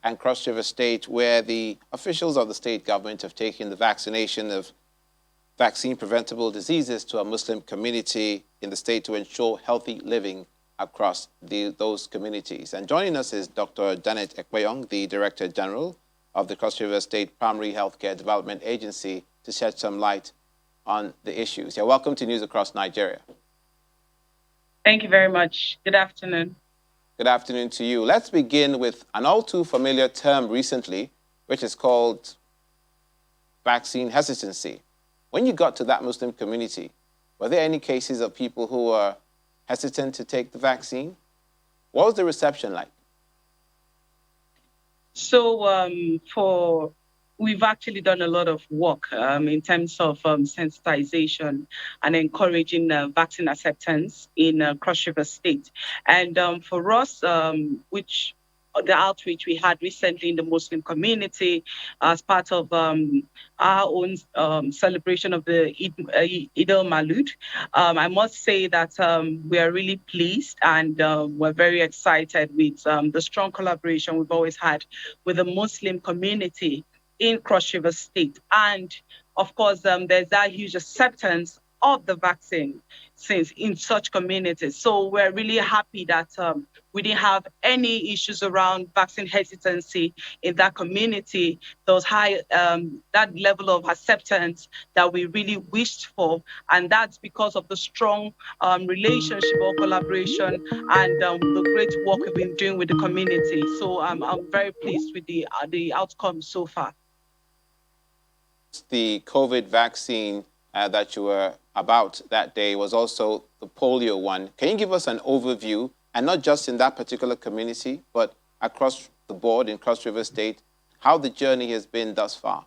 and Cross River State, where the officials of the state government have taken the vaccination of vaccine-preventable diseases to a Muslim community in the state to ensure healthy living across those communities. And joining us is Dr. Janet Ekpeyong, the Director General of the Cross River State Primary Healthcare Development Agency, to shed some light on the issues. You're welcome to News Across Nigeria. Thank you very much. Good afternoon. Good afternoon to you. Let's begin with an all too familiar term recently, which is called vaccine hesitancy. When you got to that Muslim community, were there any cases of people who were hesitant to take the vaccine? What was the reception like? So we've actually done a lot of work in terms of sensitization and encouraging vaccine acceptance in Cross River State. And for us, which the outreach we had recently in the Muslim community as part of our own celebration of the Eid al-Maulud. I must say that we are really pleased and we're very excited with the strong collaboration we've always had with the Muslim community in Cross River State. And of course, there's that huge acceptance of the vaccine since in such communities. So we're really happy that we didn't have any issues around vaccine hesitancy in that community. Those high, that level of acceptance that we really wished for. And that's because of the strong relationship or collaboration and the great work we've been doing with the community. So I'm very pleased with the outcome so far. The COVID vaccine that you were about that day was also the polio one. Can you give us an overview, and not just in that particular community, but across the board in Cross River State, how the journey has been thus far?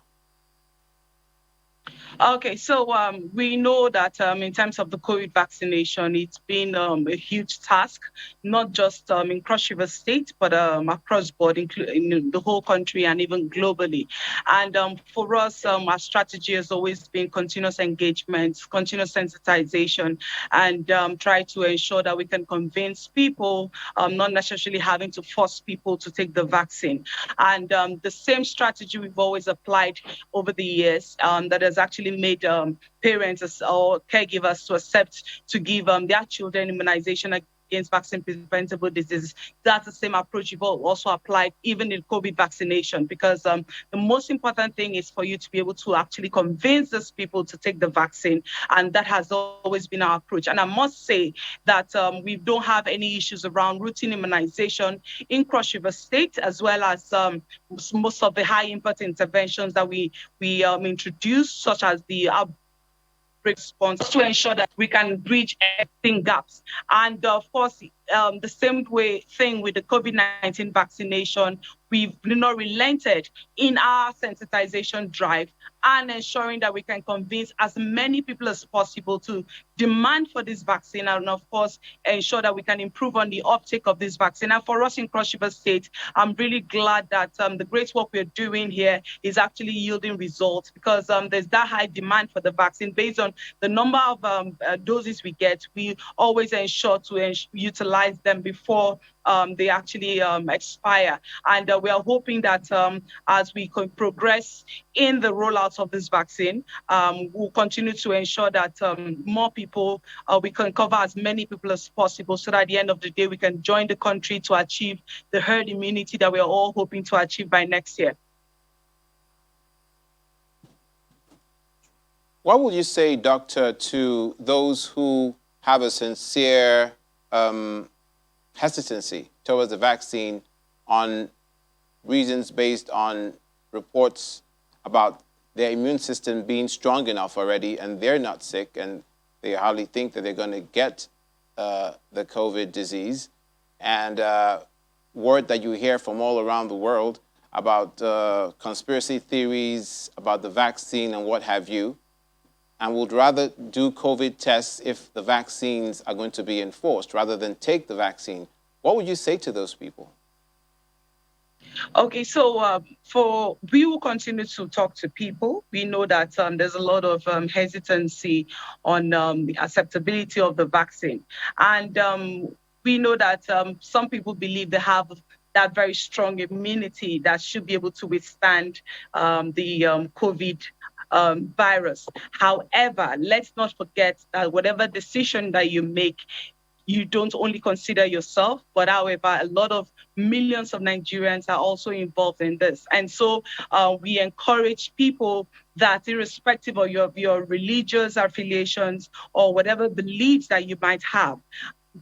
Okay, so we know that in terms of the COVID vaccination, it's been a huge task, not just in Cross River State, but across board, in the whole country and even globally. And for us, our strategy has always been continuous engagement, continuous sensitization, and try to ensure that we can convince people, not necessarily having to force people to take the vaccine. And the same strategy we've always applied over the years that has actually made parents or caregivers to accept to give their children immunization against vaccine-preventable diseases. That's the same approach you've also applied even in COVID vaccination, because the most important thing is for you to be able to actually convince those people to take the vaccine, and that has always been our approach. And I must say that we don't have any issues around routine immunization in Cross River State, as well as most of the high-impact interventions that we introduced, such as the response, to ensure that we can bridge existing gaps. And of course, the same thing with the COVID-19 vaccination, we've not relented in our sensitization drive and ensuring that we can convince as many people as possible to demand for this vaccine, and of course, ensure that we can improve on the uptake of this vaccine. And for us in Cross River State, I'm really glad that the great work we're doing here is actually yielding results, because there's that high demand for the vaccine. Based on the number of doses we get, we always ensure to utilize them before they actually expire. And we are hoping that as we progress in the rollout of this vaccine, we'll continue to ensure that more people, we can cover as many people as possible, so that at the end of the day, we can join the country to achieve the herd immunity that we are all hoping to achieve by next year. What would you say, Doctor, to those who have a sincere hesitancy towards the vaccine on reasons based on reports about their immune system being strong enough already and they're not sick and they hardly think that they're going to get the COVID disease, and word that you hear from all around the world about conspiracy theories about the vaccine and what have you, and would rather do COVID tests if the vaccines are going to be enforced rather than take the vaccine? What would you say to those people? Okay, so we will continue to talk to people. We know that there's a lot of hesitancy on the acceptability of the vaccine. And we know that some people believe they have that very strong immunity that should be able to withstand the COVID virus. However, let's not forget that whatever decision that you make, you don't only consider yourself, but however, a lot of millions of Nigerians are also involved in this. And so we encourage people that irrespective of your religious affiliations or whatever beliefs that you might have,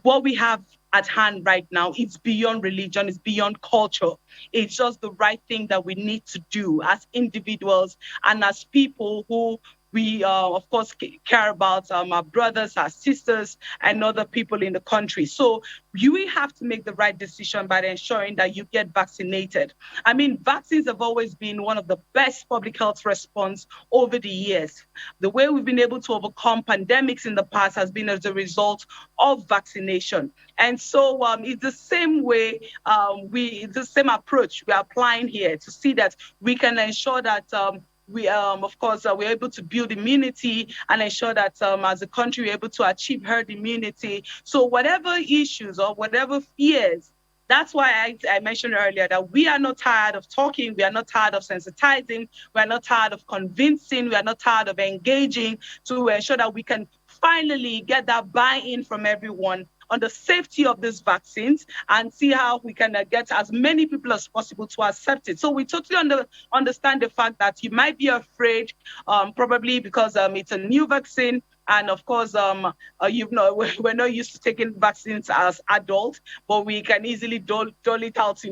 what we have at hand right now is beyond religion, it's beyond culture. It's just the right thing that we need to do as individuals and as people who we, of course, care about our brothers, our sisters, and other people in the country. So you have to make the right decision by ensuring that you get vaccinated. I mean, vaccines have always been one of the best public health response over the years. The way we've been able to overcome pandemics in the past has been as a result of vaccination. And so it's the same way, it's the same approach we're applying here to see that we can ensure that we, of course, we're able to build immunity and ensure that as a country, we're able to achieve herd immunity. So whatever issues or whatever fears, that's why I mentioned earlier that we are not tired of talking, we are not tired of sensitizing, we are not tired of convincing, we are not tired of engaging to ensure that we can finally get that buy-in from everyone on the safety of these vaccines and see how we can get as many people as possible to accept it. So we totally understand the fact that you might be afraid, probably because it's a new vaccine. And of course, we're not used to taking vaccines as adults, but we can easily dole it out,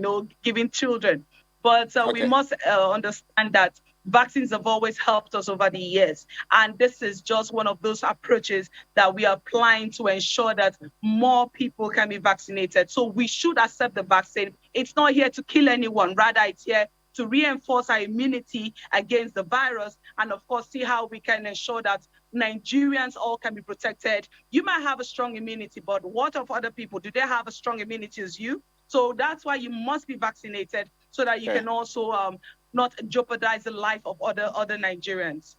giving children. But we must understand that vaccines have always helped us over the years. And this is just one of those approaches that we are applying to ensure that more people can be vaccinated. So we should accept the vaccine. It's not here to kill anyone. Rather, it's here to reinforce our immunity against the virus and, of course, see how we can ensure that Nigerians all can be protected. You might have a strong immunity, but what of other people? Do they have a strong immunity as you? So that's why you must be vaccinated so that you can also not jeopardize the life of other Nigerians.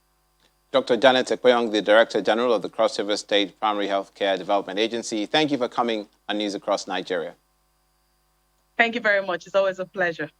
Dr. Janet Ekpeyong, the Director General of the Cross River State Primary Healthcare Development Agency, thank you for coming on News Across Nigeria. Thank you very much. It's always a pleasure.